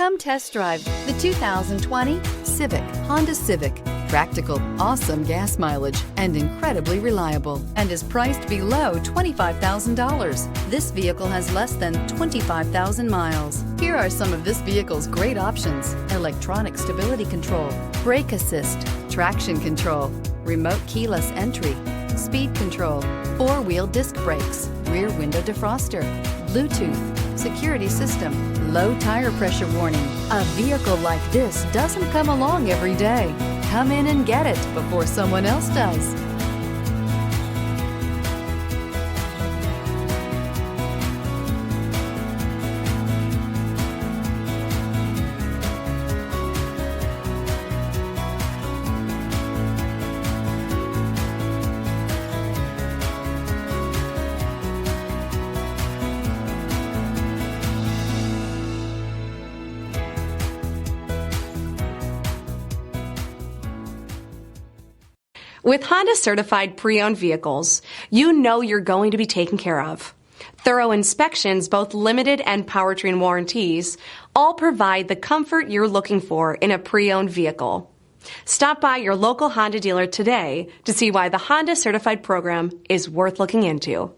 Come test drive the 2020 Civic, Honda Civic. Practical, awesome gas mileage, and incredibly reliable, and is priced below $25,000. This vehicle has less than 25,000 miles. Here are some of this vehicle's great options: electronic stability control, brake assist, traction control, remote keyless entry, speed control, four-wheel disc brakes, rear window defroster, Bluetooth, security system, low tire pressure warning. A vehicle like this doesn't come along every day. Come in and get it before someone else does. With Honda certified pre-owned vehicles, you know you're going to be taken care of. Thorough inspections, both limited and powertrain warranties, all provide the comfort you're looking for in a pre-owned vehicle. Stop by your local Honda dealer today to see why the Honda certified program is worth looking into.